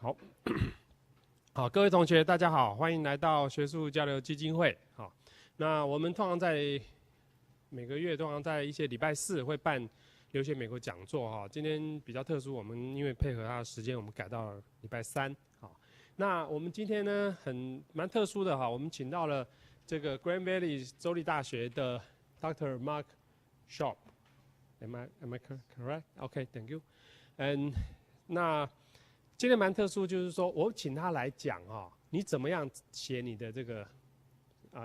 好，好，各位同学，大家好，欢迎来到学术交流基金会。好，那我们通常在每个月通常在一些礼拜四会办留学美国讲座哈。今天比较特殊，我们因为配合他的时间，我们改到礼拜三。好，那我们今天呢蛮特殊的哈，我们请到了这个 Grand Valley 州立大学的 Dr. Mark Shaub。Am I correct? Okay, thank you. 那今天蛮特殊，就是说我请他来讲哈，你怎么样写你的这个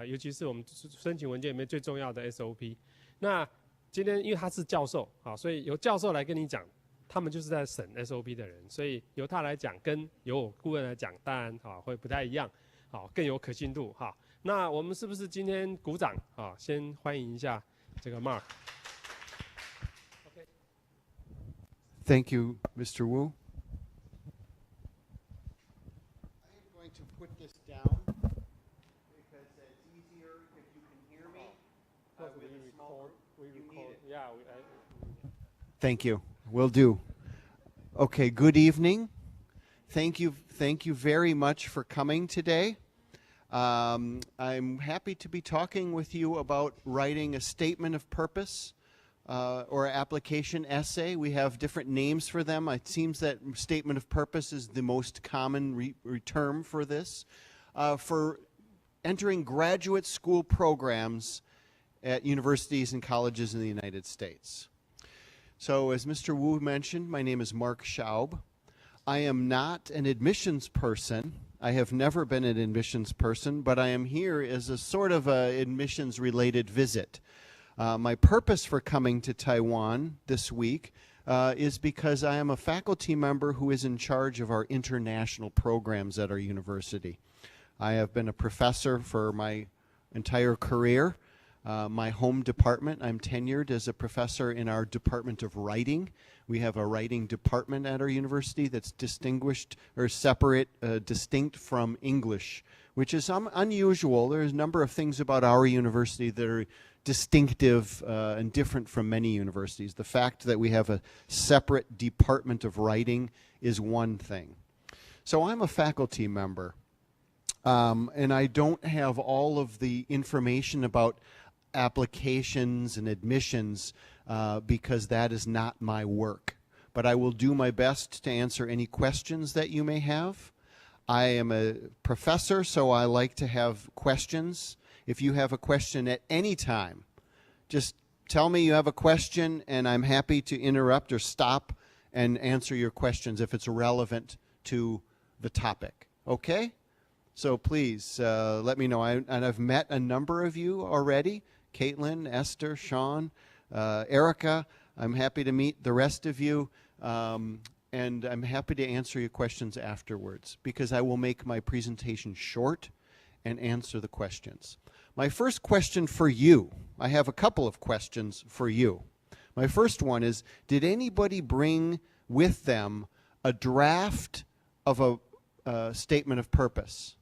尤其是我们申请文件里面最重要的 SOP。那今天因为他是教授啊，所以由教授来跟你讲，他们就是在审 SOP 的人，所以由他来讲跟由我顾问来讲，当然会不太一样，好更有可信度哈。那我们是不是今天鼓掌啊？先欢迎一下这个 Mark。Thank you, Mr. Wu. I am going to put this down because it's easier if you can hear me with a small group. You need it. Yeah. Thank you. Will do. Okay, good evening. Thank you very much for coming today. I'm happy to be talking with you about writing a statement of purpose. Or application essay. We have different names for them. It seems that statement of purpose is the most common term for this. For entering graduate school programs at universities and colleges in the United States. So as Mr. Wu mentioned, my name is Mark Shaub. I am not an admissions person. I have never been an admissions person, but I am here as a sort of a admissions-related visit. My purpose for coming to Taiwan this week is because I am a faculty member who is in charge of our international programs at our university. I have been a professor for my entire career. My home department, I'm tenured as a professor in our Department of Writing. We have a writing department at our university that's distinguished or separate, distinct from English, which is unusual. There's a number of things about our university that are distinctive and different from many universities. The fact that we have a separate department of writing is one thing. So I'm a faculty member, and I don't have all of the information about applications and admissions because that is not my work. But I will do my best to answer any questions that you may have. I am a professor, so I like to have questions. If you have a question at any time, just tell me you have a question, and I'm happy to interrupt or stop and answer your questions if it's relevant to the topic. Okay? So please let me know. And I've met a number of you already. Caitlin, Esther, Sean, Erica. I'm happy to meet the rest of you. And I'm happy to answer your questions afterwards because I will make my presentation short and answer the questions. My first question for you, I have a couple of questions for you. My first one is, did anybody bring with them a draft of a statement of purpose?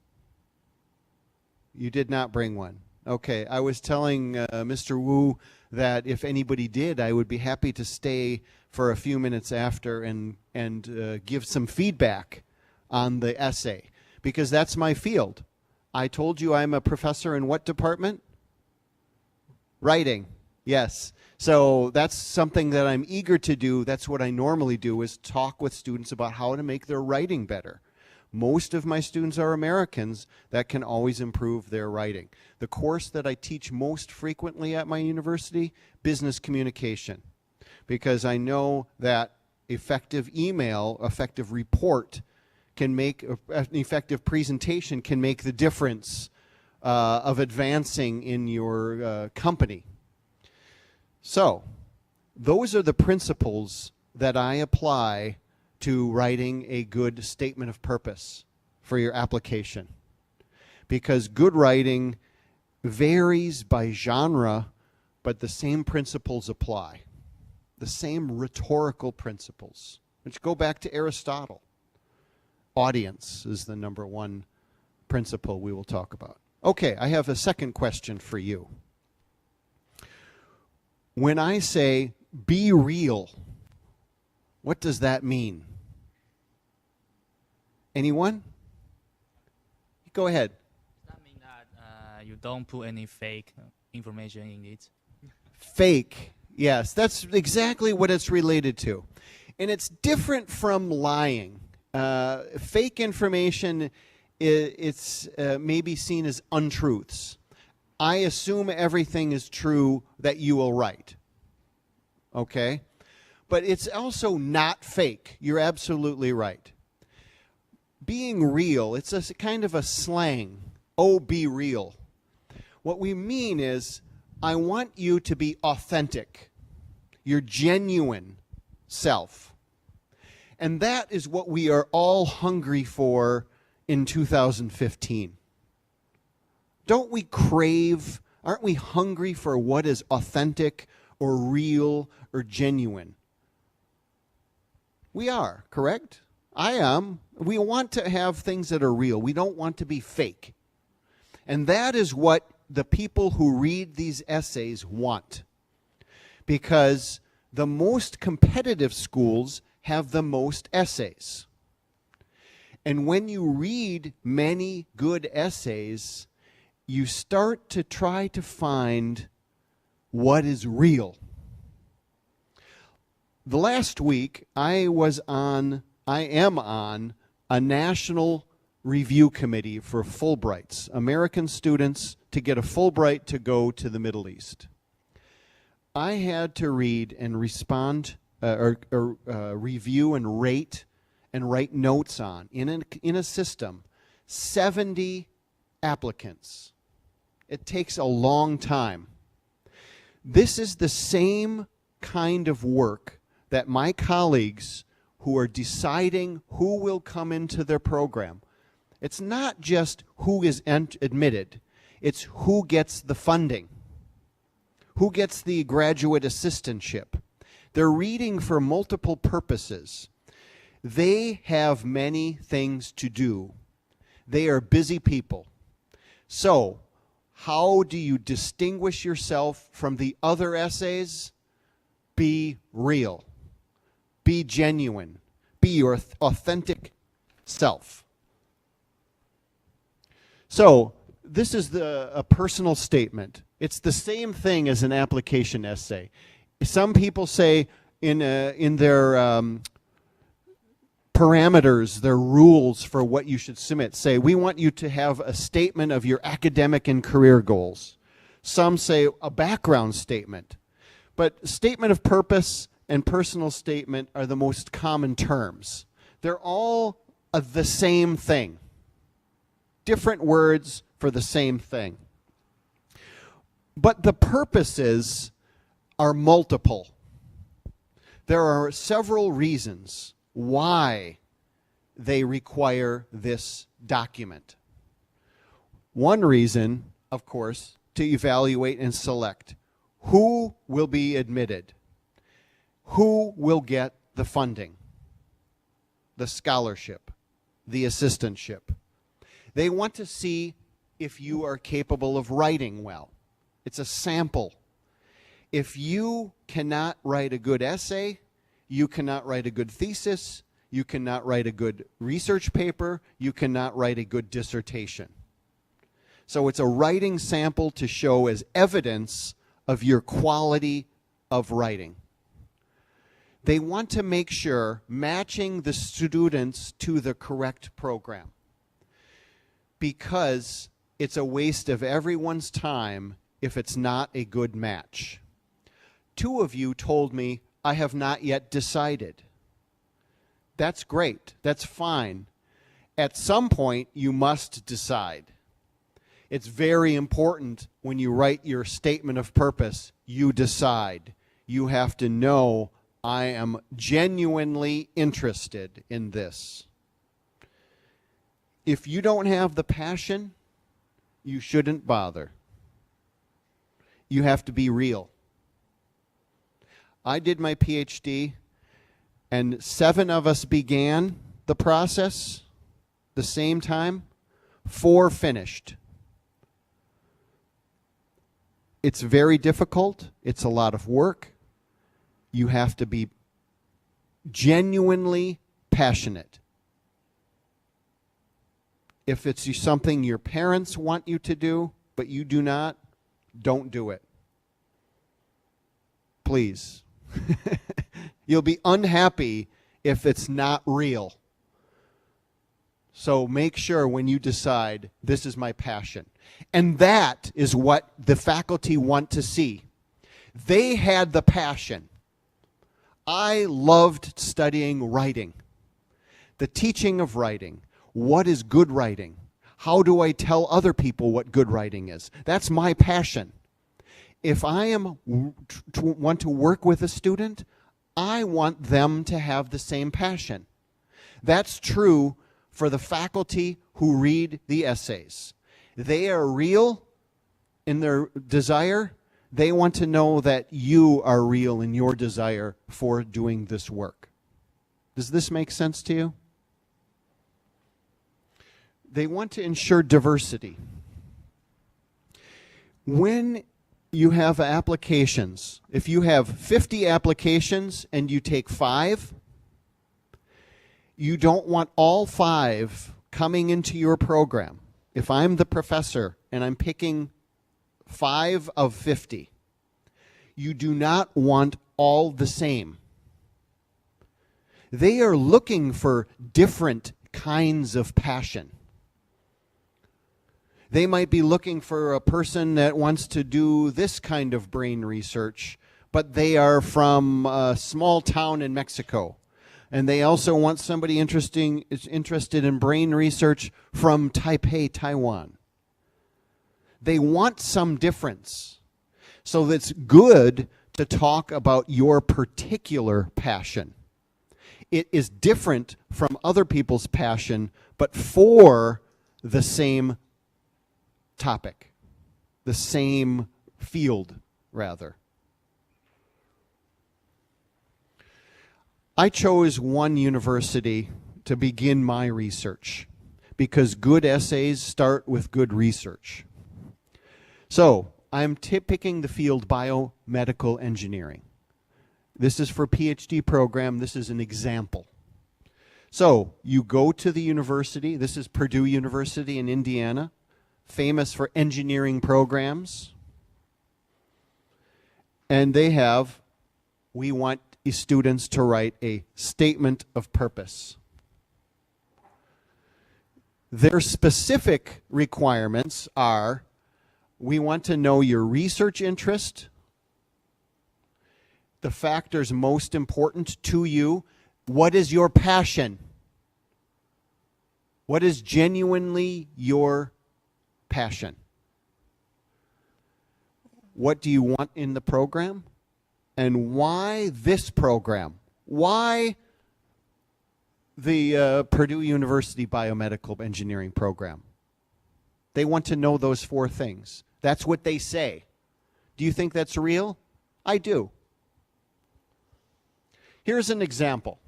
You did not bring one. Okay, I was telling Mr. Wu that if anybody did, I would be happy to stay for a few minutes after and give some feedback on the essay, because that's my field. I told you I'm a professor in what department? Writing, yes. So that's something that I'm eager to do. That's what I normally do, is talk with students about how to make their writing better. Most of my students are Americans that can always improve their writing. The course that I teach most frequently at my university, business communication, because I know that effective email, effective report can make, an effective presentation can make the difference of advancing in your company. So those are the principles that I apply to writing a good statement of purpose for your application. Because good writing varies by genre, but the same principles apply. The same rhetorical principles, which go back to Aristotle. Audience is the number one principle we will talk about. Okay, I have a second question for you. When I say be real, what does that mean? Anyone? Go ahead. Does that mean that you don't put any fake information in it? Fake. Yes, that's exactly what it's related to. And it's different from lying. Fake information, it's maybe seen as untruths. I assume everything is true that you will write. Okay? But it's also not fake. You're absolutely right. Being real, it's a kind of a slang. Oh, be real. What we mean is, I want you to be authentic, your genuine self. And that is what we are all hungry for in 2015. Don't we crave, aren't we hungry for what is authentic or real or genuine? We are, correct? I am. We want to have things that are real. We don't want to be fake. And that is what the people who read these essays want. Because the most competitive schools have the most essays. And when you read many good essays, you start to try to find what is real. The last week, I am on a national review committee for Fulbrights, American students to get a Fulbright to go to the Middle East. I had to read and respond, review and rate and write notes on, in a system, 70 applicants. It takes a long time. This is the same kind of work that my colleagues who are deciding who will come into their program, it's not just who is admitted, it's who gets the funding, who gets the graduate assistantship. They're reading for multiple purposes. They have many things to do. They are busy people. So, how do you distinguish yourself from the other essays? Be real. Be genuine. Be your authentic self. So, this is a personal statement. It's the same thing as an application essay. Some people say in their parameters, their rules for what you should submit, say, we want you to have a statement of your academic and career goals. Some say a background statement. But statement of purpose and personal statement are the most common terms. They're all the same thing. Different words for the same thing. But the purposes are multiple. There are several reasons why they require this document. One reason, of course, to evaluate and select who will be admitted, who will get the funding, the scholarship, the assistantship. They want to see if you are capable of writing well. It's a sample. If you cannot write a good essay, you cannot write a good thesis, you cannot write a good research paper, you cannot write a good dissertation. So it's a writing sample to show as evidence of your quality of writing. They want to make sure matching the students to the correct program, because it's a waste of everyone's time if it's not a good match. 2 of you told me, I have not yet decided. That's great. That's fine. At some point, you must decide. It's very important when you write your statement of purpose, you decide. You have to know, I am genuinely interested in this. If you don't have the passion, you shouldn't bother. You have to be real. I did my PhD, and 7 of us began the process the same time, 4 finished. It's very difficult. It's a lot of work. You have to be genuinely passionate. If it's something your parents want you to do, but you do not, don't do it. Please. You'll be unhappy if it's not real. So make sure when you decide, this is my passion. And that is what the faculty want to see. They had the passion. I loved studying writing, the teaching of writing. What is good writing? How do I tell other people what good writing is? That's my passion. If I want to work with a student, I want them to have the same passion. That's true for the faculty who read the essays. They are real in their desire. They want to know that you are real in your desire for doing this work. Does this make sense to you? They want to ensure diversity. When you have applications, if you have 50 applications and you take 5, you don't want all 5 coming into your program. If I'm the professor and I'm picking 5 of 50, you do not want all the same. They are looking for different kinds of passion. They might be looking for a person that wants to do this kind of brain research, but they are from a small town in Mexico. And they also want somebody interested in brain research from Taipei, Taiwan. They want some difference. So it's good to talk about your particular passion. It is different from other people's passion, but for the same topic, the same field, rather. I chose one university to begin my research because good essays start with good research. So I'm picking the field biomedical engineering. This is for PhD program. This is an example. So you go to the university. This is Purdue University in Indiana, famous for engineering programs. And they have, we want students to write a statement of purpose. Their specific requirements are, we want to know your research interest, the factors most important to you. What is your passion? What is genuinely your passion? What do you want in the program? And why this program? Why the Purdue University Biomedical Engineering program? They want to know those 4 things. That's what they say. Do you think that's real? I do. Here's an example.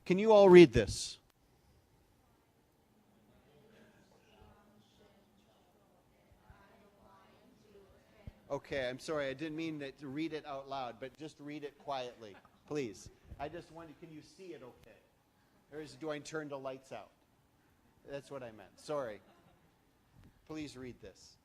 Can you all read this? Okay, I'm sorry, I didn't mean to read it out loud, but just read it quietly, please. I just wanted, can you see it okay? Or do I turn the lights out? That's what I meant, sorry. Please read this.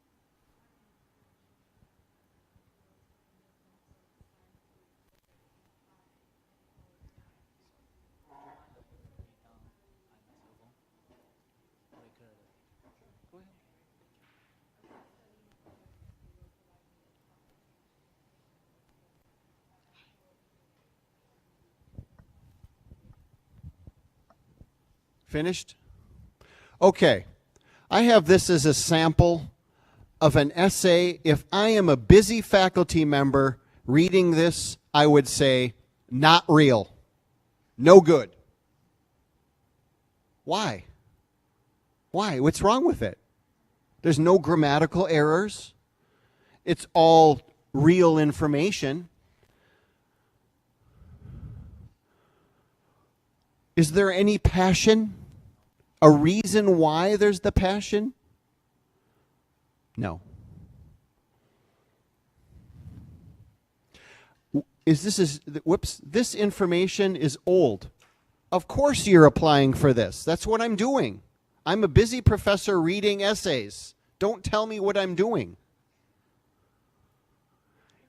Finished? Okay. I have this as a sample of an essay. If I am a busy faculty member reading this, I would say, not real. No good. Why? Why? What's wrong with it? There's no grammatical errors. It's all real information. Is there any passion? A reason why there's the passion? No. This information is old. Of course you're applying for this. That's what I'm doing. I'm a busy professor reading essays. Don't tell me what I'm doing.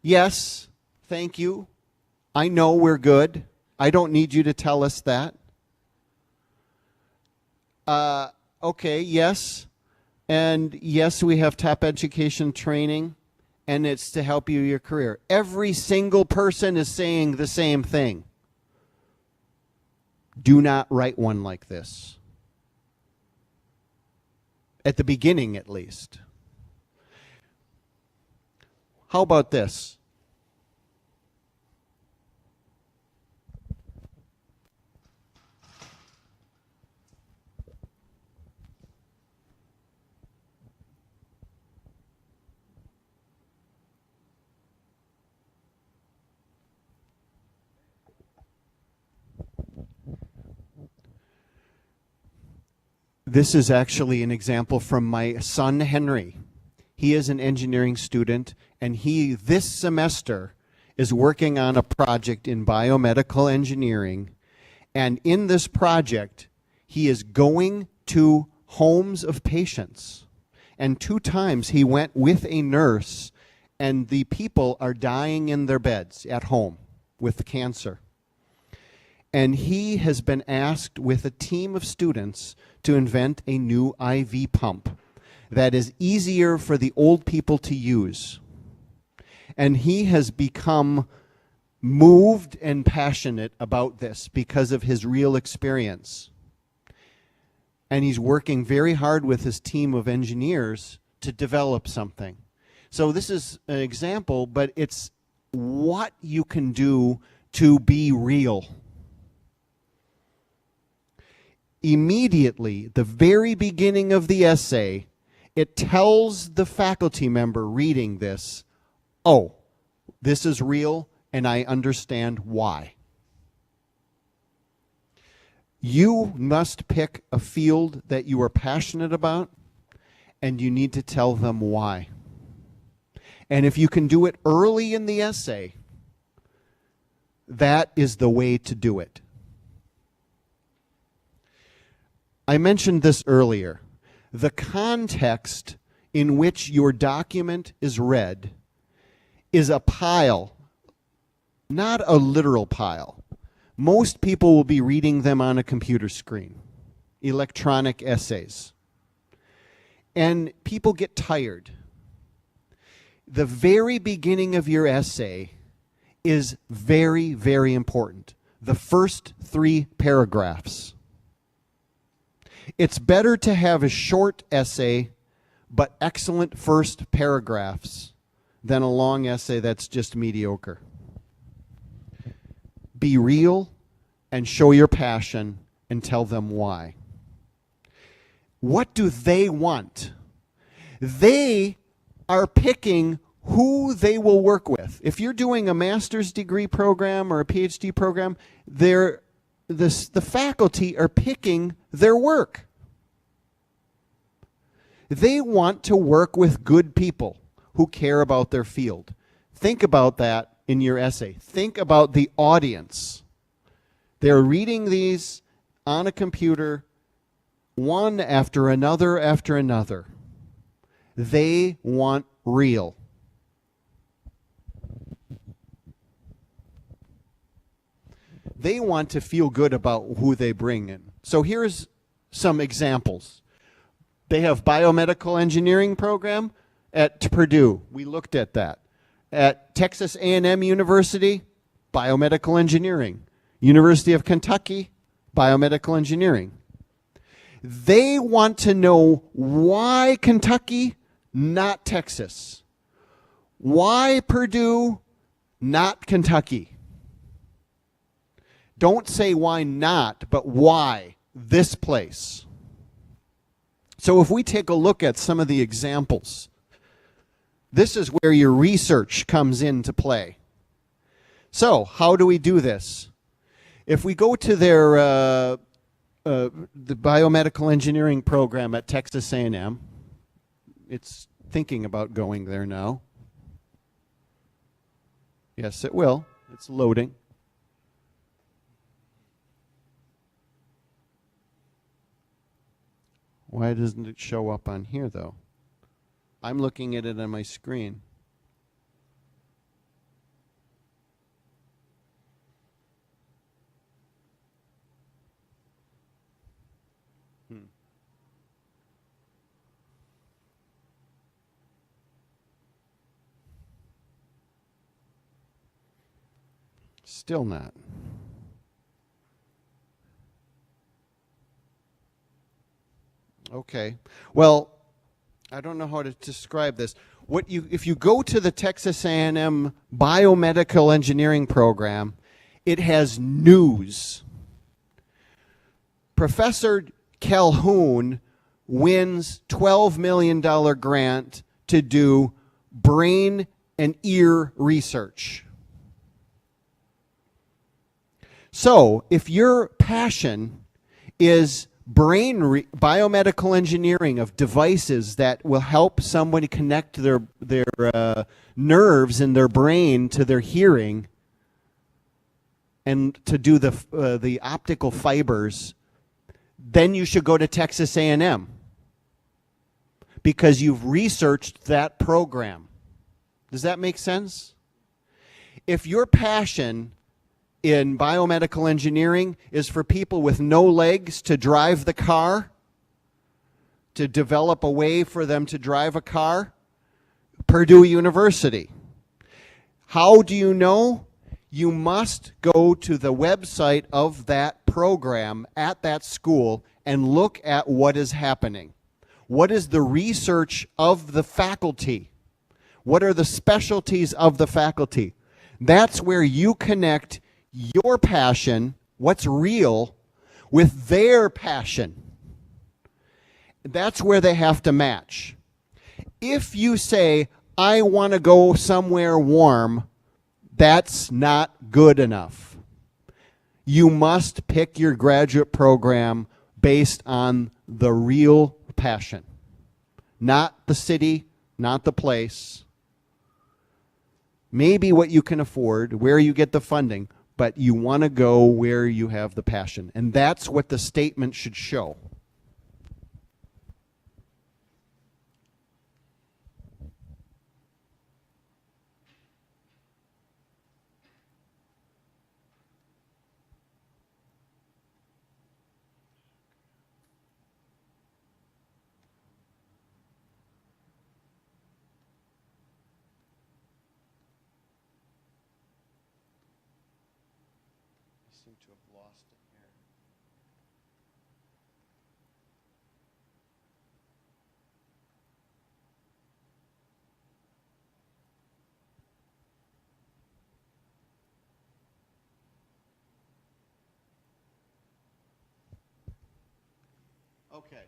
Yes, thank you. I know we're good. I don't need you to tell us that. Okay, yes. And yes, we have top education training, and it's to help you your career. Every single person is saying the same thing. Do not write one like this. At the beginning, at least. How about this? This is actually an example from my son, Henry. He is an engineering student, and he, this semester, is working on a project in biomedical engineering. And in this project, he is going to homes of patients. And 2 times he went with a nurse, and the people are dying in their beds at home with cancer. And he has been asked with a team of students to invent a new IV pump that is easier for the old people to use. And he has become moved and passionate about this because of his real experience. And he's working very hard with his team of engineers to develop something. So this is an example, but it's what you can do to be real. Immediately, the very beginning of the essay, it tells the faculty member reading this, oh, this is real and I understand why. You must pick a field that you are passionate about, and you need to tell them why. And if you can do it early in the essay, that is the way to do it. I mentioned this earlier. The context in which your document is read is a pile, not a literal pile. Most people will be reading them on a computer screen, electronic essays. And people get tired. The very beginning of your essay is very, very important. The first 3 paragraphs. It's better to have a short essay, but excellent first paragraphs, than a long essay that's just mediocre. Be real and show your passion and tell them why. What do they want? They are picking who they will work with. If you're doing a master's degree program or a PhD program, the faculty are picking their work. They want to work with good people who care about their field. Think about that in your essay. Think about the audience. They're reading these on a computer, one after another after another. They want real. They want to feel good about who they bring in. So here's some examples. They have biomedical engineering program at Purdue. We looked at that. At Texas A&M University, biomedical engineering. University of Kentucky, biomedical engineering. They want to know why Kentucky, not Texas. Why Purdue, not Kentucky. Don't say why not, but why this place. So if we take a look at some of the examples, this is where your research comes into play. So how do we do this? If we go to their the biomedical engineering program at Texas A&M, it's thinking about going there now. Yes, it will. It's loading. Why doesn't it show up on here, though? I'm looking at it on my screen. Still not. Okay. Well, I don't know how to describe this. If you go to the Texas A&M Biomedical Engineering program, it has news. Professor Calhoun wins $12 million grant to do brain and ear research. So, if your passion is biomedical engineering of devices that will help somebody connect their nerves in their brain to their hearing and to do the optical fibers, then you should go to Texas A&M because you've researched that program. Does that make sense? If your passion in biomedical engineering is for people with no legs to drive the car, to develop a way for them to drive a car, Purdue University. How do you know? You must go to the website of that program at that school and look at what is happening. What is the research of the faculty? What are the specialties of the faculty? That's where you connect your passion, what's real, with their passion. That's where they have to match. If you say, I want to go somewhere warm, that's not good enough. You must pick your graduate program based on the real passion. Not the city, not the place. Maybe what you can afford, where you get the funding, but you want to go where you have the passion. And that's what the statement should show. To have lost it here. Okay.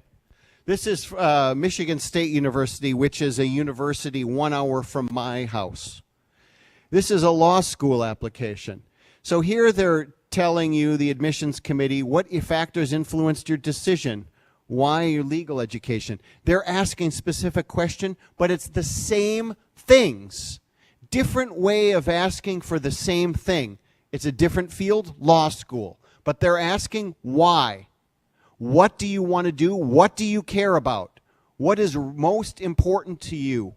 This is Michigan State University, which is a university 1 hour from my house. This is a law school application. So here they're telling you, the admissions committee, what factors influenced your decision? Why your legal education? They're asking specific question, but it's the same things. Different way of asking for the same thing. It's a different field, law school. But they're asking why. What do you want to do? What do you care about? What is most important to you?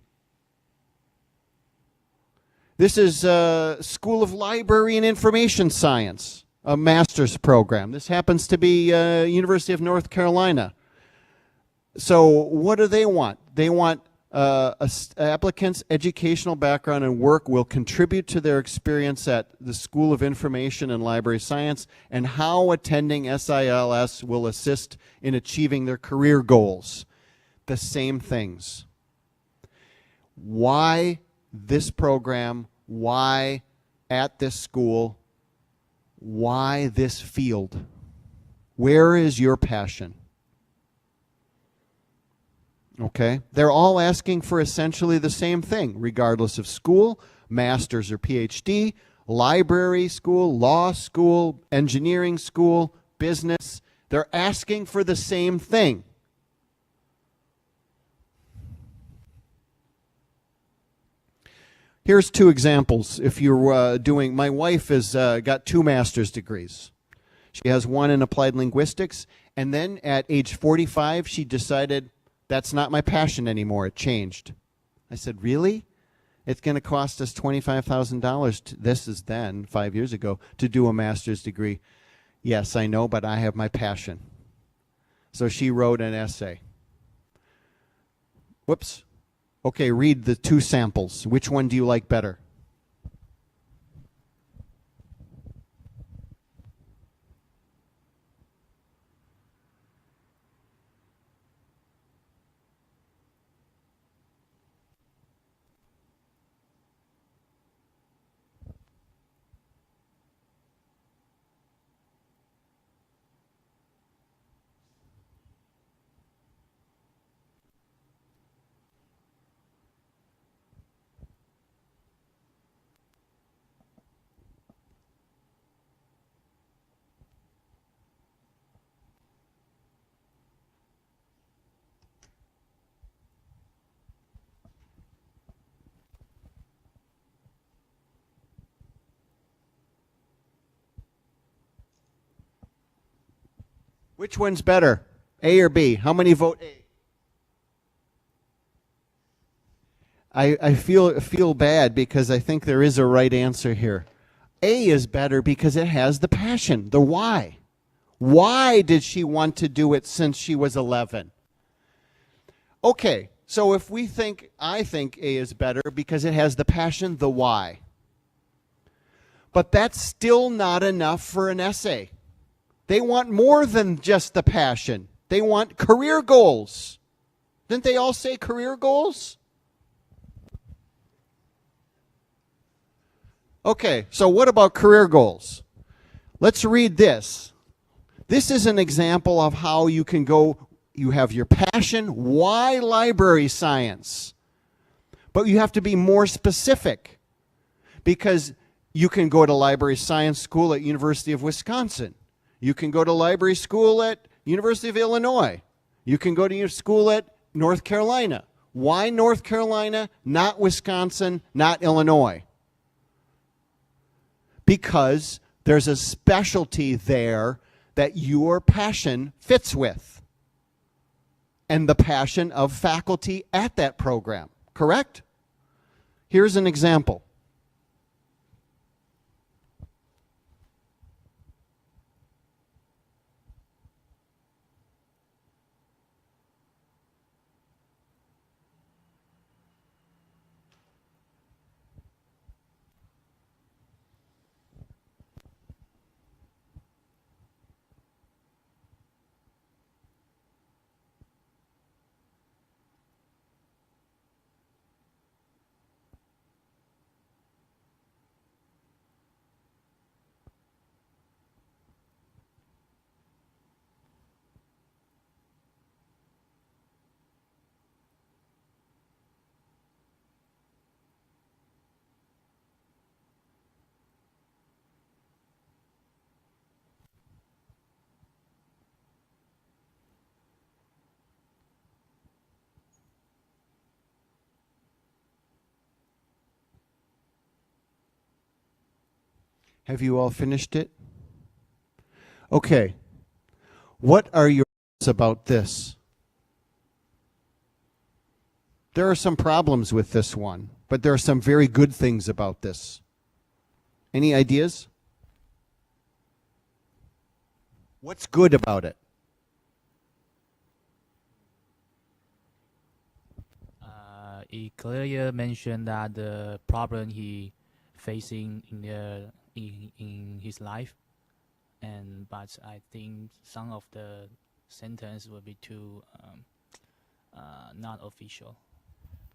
This is School of Library and Information Science, a master's program. This happens to be University of North Carolina. So what do they want? They want applicants' educational background and work will contribute to their experience at the School of Information and Library Science, and how attending SILS will assist in achieving their career goals. The same things. Why this program? Why at this school? Why this field? Where is your passion? Okay? They're all asking for essentially the same thing, regardless of school, master's or PhD, library school, law school, engineering school, business. They're asking for the same thing. Here's two examples. If you're my wife has got 2 master's degrees. She has one in applied linguistics And then at age 45, she decided, that's not my passion anymore. It changed. I said, really? It's going to cost us $25,000. This is then, 5 years ago, to do a master's degree. Yes, I know, but I have my passion. So she wrote an essay. Whoops. Okay, read the two samples. Which one do you like better? Which one's better, A or B? How many vote A? I feel bad because I think there is a right answer here. A is better because it has the passion, the why. Why did she want to do it since she was 11? Okay, so if we think, I think A is better because it has the passion, the why. But that's still not enough for an essay. They want more than just the passion. They want career goals. Didn't they all say career goals? Okay, so what about career goals? Let's read this. This is an example of how you can go, you have your passion, why library science? But you have to be more specific because you can go to library science school at University of Wisconsin. You can go to library school at University of Illinois. You can go to school at North Carolina. Why North Carolina, not Wisconsin, not Illinois? Because there's a specialty there that your passion fits with. And the passion of faculty at that program, correct? Here's an example. Have you all finished it? Okay. What are your thoughts about this? There are some problems with this one, but there are some very good things about this. Any ideas? What's good about it? He clearly mentioned that the problem he facing in his life, but I think some of the sentence will be too not official.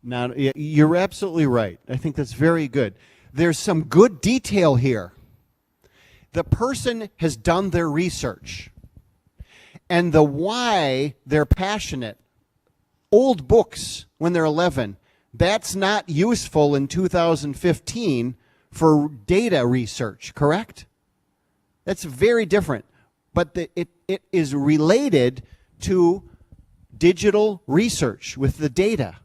Now, you're absolutely right. I think that's very good. There's some good detail here. The person has done their research, and the why they're passionate. Old books when they're 11, that's not useful in 2015 for data research, correct? That's very different. But it is related to digital research with the data,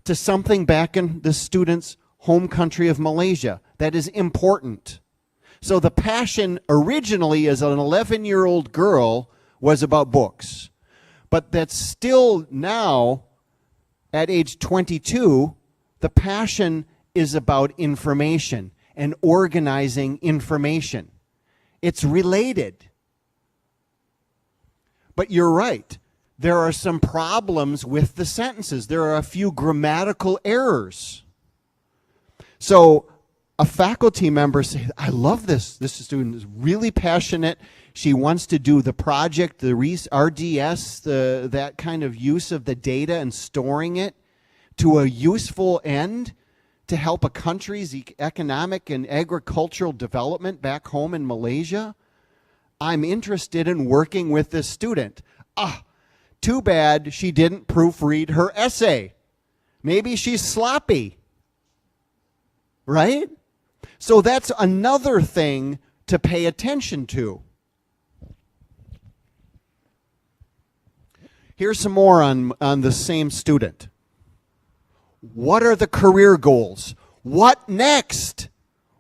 to something back in the student's home country of Malaysia that is important. So the passion originally as an 11-year-old girl was about books. But that's still now, at age 22, the passion is about information and organizing information. It's related. But you're right. There are some problems with the sentences. There are a few grammatical errors. So a faculty member said, I love this. This student is really passionate. She wants to do the project, the RDS, that kind of use of the data and storing it to a useful end to help a country's economic and agricultural development back home in Malaysia. I'm interested in working with this student. Too bad she didn't proofread her essay. Maybe she's sloppy, right? So that's another thing to pay attention to. Here's some more on the same student. What are the career goals? What next?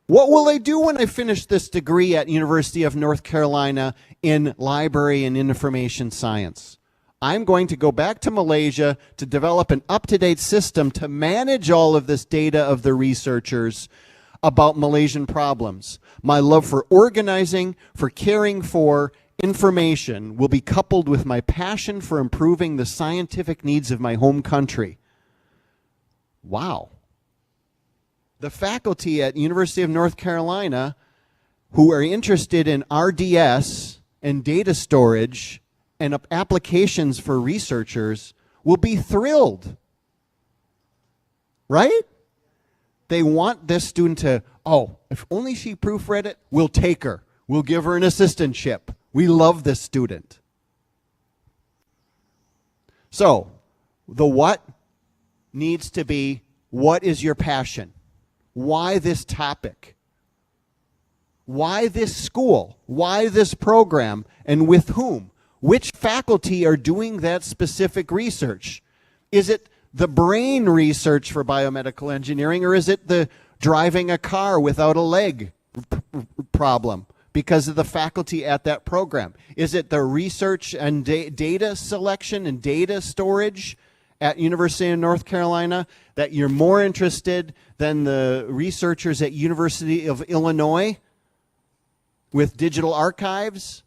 What will I do when I finish this degree at University of North Carolina in library and information science? I'm going to go back to Malaysia to develop an up-to-date system to manage all of this data of the researchers about Malaysian problems. My love for organizing, for caring for information will be coupled with my passion for improving the scientific needs of my home country. Wow. The faculty at University of North Carolina who are interested in RDS and data storage and applications for researchers will be thrilled, right? They want this student to, if only she proofread it, we'll take her. We'll give her an assistantship. We love this student. So, the what needs to be, what is your passion? Why this topic? Why this school? Why this program? And with whom? Which faculty are doing that specific research? Is it the brain research for biomedical engineering, or is it the driving a car without a leg problem because of the faculty at that program? Is it the research and data selection and data storage at University of North Carolina that you're more interested than the researchers at University of Illinois with digital archives?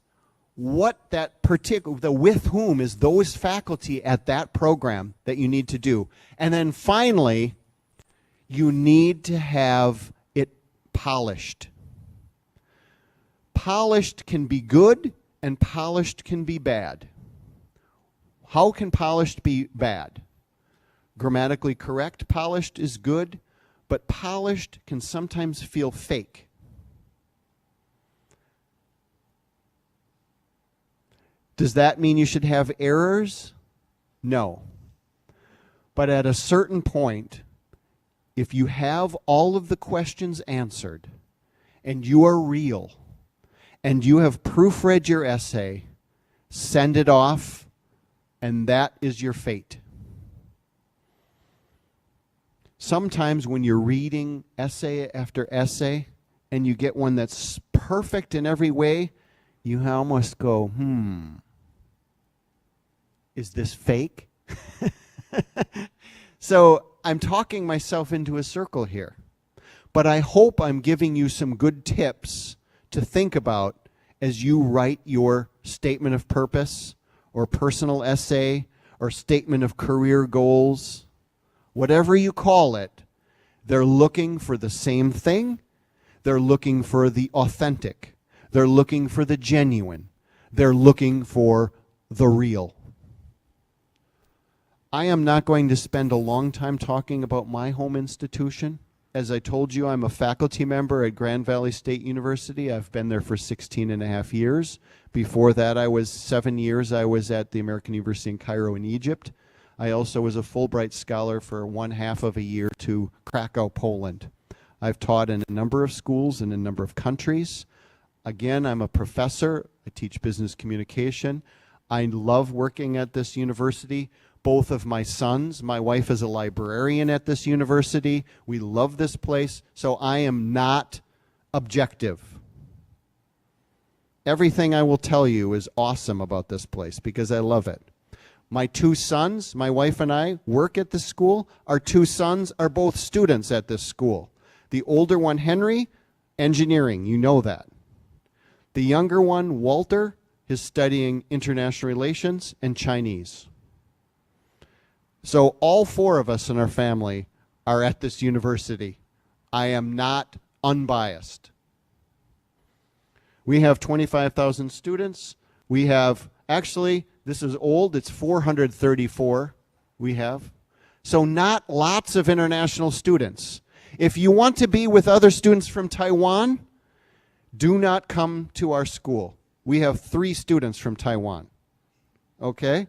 What that the with whom is those faculty at that program that you need to do. And then finally, you need to have it polished. Polished can be good and polished can be bad. How can polished be bad? Grammatically correct polished is good, but polished can sometimes feel fake. Does that mean you should have errors? No. But at a certain point, if you have all of the questions answered, and you are real, and you have proofread your essay, send it off, and that is your fate. Sometimes when you're reading essay after essay, and you get one that's perfect in every way, you almost go, is this fake? So I'm talking myself into a circle here. But I hope I'm giving you some good tips to think about as you write your statement of purpose or personal essay or statement of career goals. Whatever you call it, they're looking for the same thing. They're looking for the authentic. They're looking for the genuine. They're looking for the real. I am not going to spend a long time talking about my home institution. As I told you, I'm a faculty member at Valley State University. I've been there for 16 and a half years. Before that, 7 years, I was at the American University in Cairo in Egypt. I also was a Fulbright scholar for 1/2 of a year to Krakow, Poland. I've taught in a number of schools in a number of countries. Again, I'm a professor. I teach business communication. I love working at this university. Both of my sons, my wife is a librarian at this university. We love this place, so I am not objective. Everything I will tell you is awesome about this place because I love it. My two sons, my wife and I, work at this school. Our two sons are both students at this school. The older one, Henry, engineering, you know that. The younger one, Walter, is studying international relations and Chinese. So all four of us in our family are at this university. I am not unbiased. We have 25,000 students. We have, actually, this is old, it's 434 we have. So not lots of international students. If you want to be with other students from Taiwan, do not come to our school. We have 3 students from Taiwan. Okay?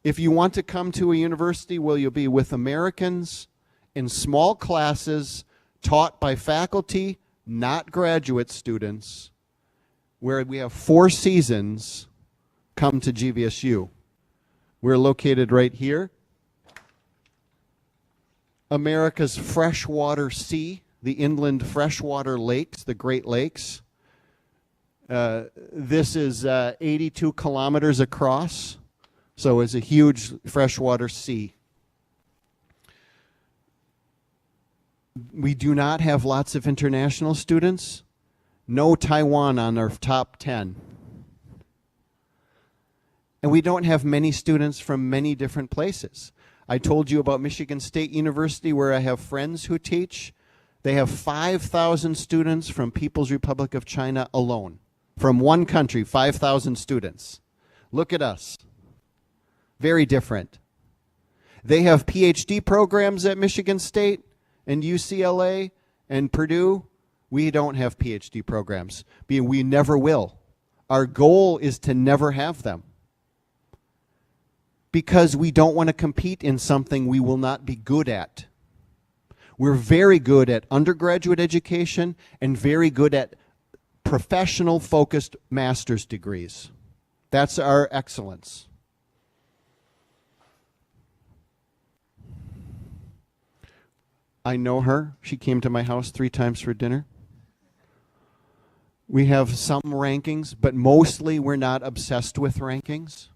If you want to come to a university where you'll be with Americans in small classes taught by faculty, not graduate students, where we have 4 seasons, come to GVSU. We're located right here. America's freshwater sea, the inland freshwater lakes, the Great Lakes. This is 82 kilometers across, so it's a huge freshwater sea. We do not have lots of international students. No Taiwan on our top 10. And we don't have many students from many different places. I told you about Michigan State University, where I have friends who teach. They have 5,000 students from People's Republic of China alone. From one country, 5,000 students. Look at us. Very different. They have PhD programs at Michigan State and UCLA and Purdue. We don't have PhD programs. We never will. Our goal is to never have them, because we don't want to compete in something we will not be good at. We're very good at undergraduate education and very good at professional-focused master's degrees. That's our excellence. I know her. She came to my house 3 times for dinner. We have some rankings, but mostly we're not obsessed with rankings,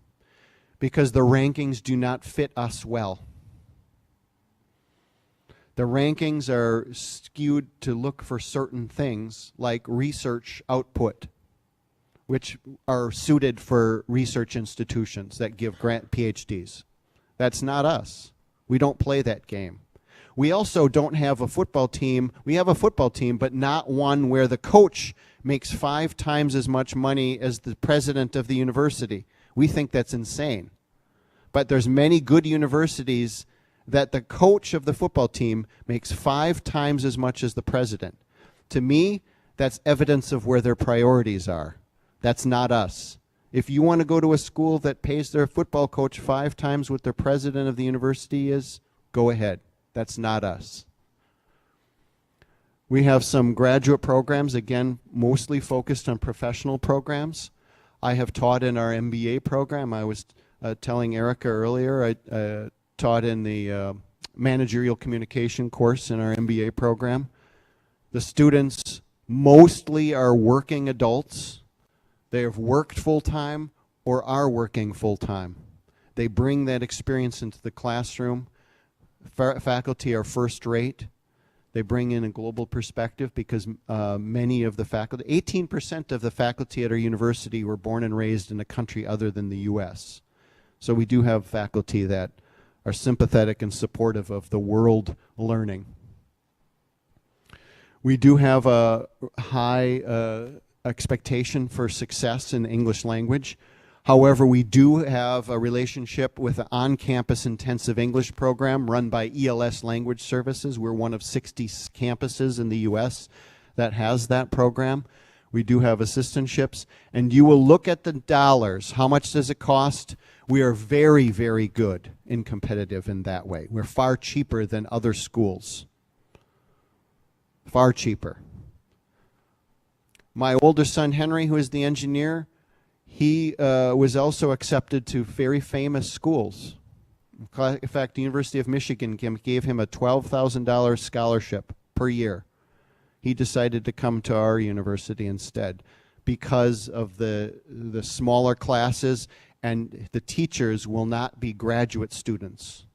because the rankings do not fit us well. The rankings are skewed to look for certain things like research output, which are suited for research institutions that give grant PhDs. That's not us. We don't play that game. We also don't have a football team. We have a football team, but not one where the coach makes 5 times as much money as the president of the university. We think that's insane. But there's many good universities that the coach of the football team makes 5 times as much as the president. To me, that's evidence of where their priorities are. That's not us. If you want to go to a school that pays their football coach 5 times what their president of the university is, go ahead. That's not us. We have some graduate programs, again, mostly focused on professional programs. I have taught in our MBA program. I was telling Erica earlier, I taught in the managerial communication course in our MBA program. The students mostly are working adults. They have worked full-time or are working full-time. They bring that experience into the classroom. Faculty are first-rate. They bring in a global perspective because many of the faculty, 18% of the faculty at our university were born and raised in a country other than the US. So we do have faculty that are sympathetic and supportive of the world learning. We do have a high expectation for success in the English language. However, we do have a relationship with an on-campus intensive English program run by ELS Language Services. We're one of 60 campuses in the US that has that program. We do have assistantships, and you will look at the dollars. How much does it cost? We are very, very good and competitive in that way. We're far cheaper than other schools. Far cheaper. My older son, Henry, who is the engineer, he was also accepted to very famous schools. In fact, the University of Michigan gave him a $12,000 scholarship per year. He decided to come to our university instead because of the smaller classes, and the teachers will not be graduate students.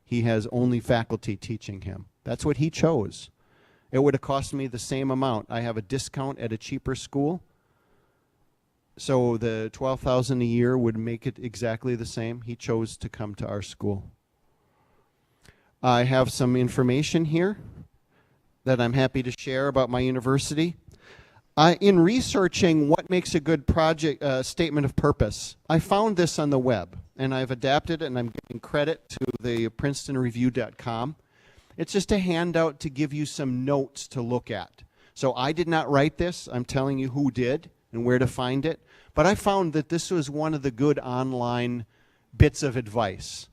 He has only faculty teaching him. That's what he chose. It would have cost me the same amount. I have a discount at a cheaper school, so the $12,000 a year would make it exactly the same. He chose to come to our school. I have some information here that I'm happy to share about my university. In researching what makes a good project statement of purpose, I found this on the web, and I've adapted it, and I'm giving credit to the PrincetonReview.com. It's just a handout to give you some notes to look at. So I did not write this. I'm telling you who did and where to find it. But I found that this was one of the good online bits of advice.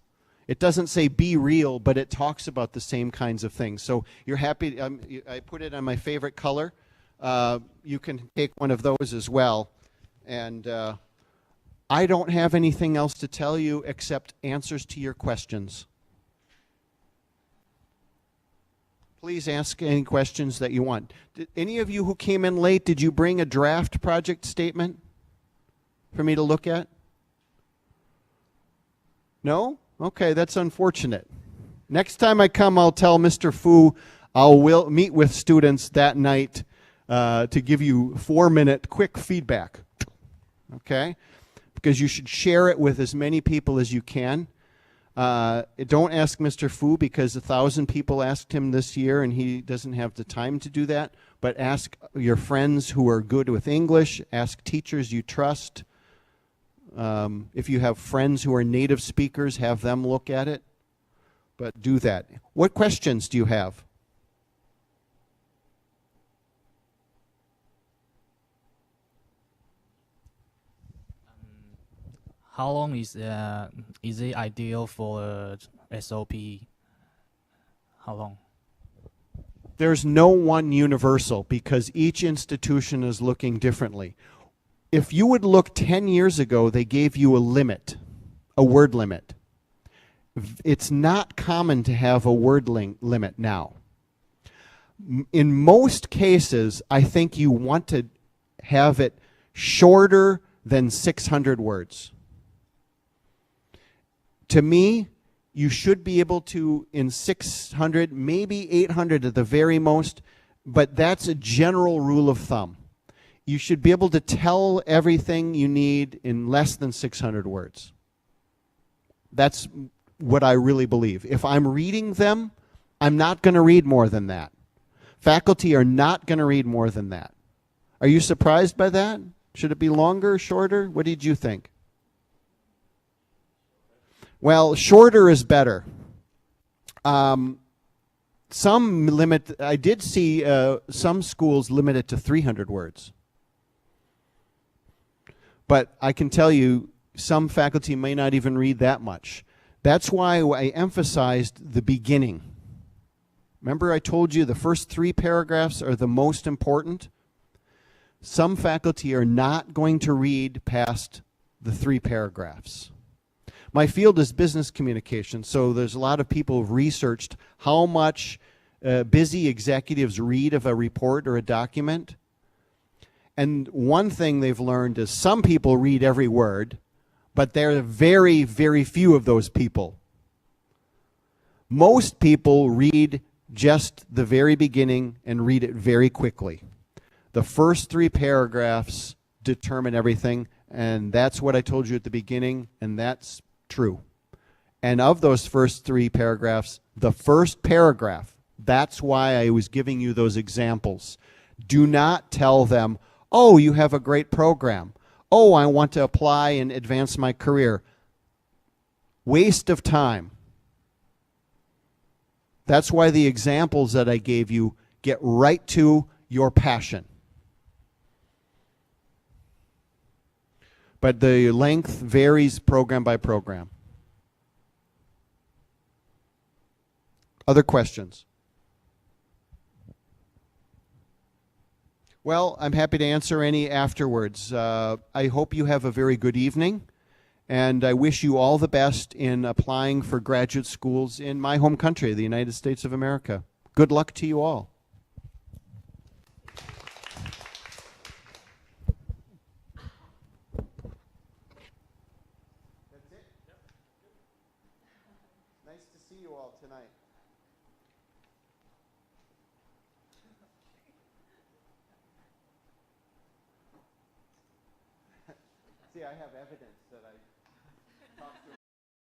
It doesn't say be real, but it talks about the same kinds of things. So you're happy, I put it on my favorite color. You can take one of those as well. And I don't have anything else to tell you except answers to your questions. Please ask any questions that you want. Did any of you who came in late, did you bring a draft project statement for me to look at? No? Okay, that's unfortunate. Next time I come, I'll tell Mr. Fu will meet with students that night to give you 4-minute quick feedback. Okay? Because you should share it with as many people as you can. Don't ask Mr. Fu because 1,000 people asked him this year and he doesn't have the time to do that. But ask your friends who are good with English. Ask teachers you trust. If you have friends who are native speakers, have them look at it. But do that. What questions do you have? How long is it ideal for SOP? How long? There's no one universal because each institution is looking differently. If you would look 10 years ago, they gave you a limit, a word limit. It's not common to have a word limit now. In most cases, I think you want to have it shorter than 600 words. To me, you should be able to, in 600, maybe 800 at the very most, but that's a general rule of thumb. You should be able to tell everything you need in less than 600 words. That's what I really believe. If I'm reading them, I'm not going to read more than that. Faculty are not going to read more than that. Are you surprised by that? Should it be longer, shorter? What did you think? Well, shorter is better. Some limit, I did see some schools limit it to 300 words. But I can tell you, some faculty may not even read that much. That's why I emphasized the beginning. Remember I told you the first 3 paragraphs are the most important? Some faculty are not going to read past the 3 paragraphs. My field is business communication, so there's a lot of people who've researched how much busy executives read of a report or a document. And one thing they've learned is some people read every word, but there are very, very few of those people. Most people read just the very beginning and read it very quickly. The first 3 paragraphs determine everything, and that's what I told you at the beginning, and that's true. And of those first 3 paragraphs, the first paragraph, that's why I was giving you those examples. Do not tell them, oh, you have a great program. Oh, I want to apply and advance my career. Waste of time. That's why the examples that I gave you get right to your passion. But the length varies program by program. Other questions? Well, I'm happy to answer any afterwards. I hope you have a very good evening, and I wish you all the best in applying for graduate schools in my home country, the United States of America. Good luck to you all. Nice to see you all tonight. See, I have evidence that I talked to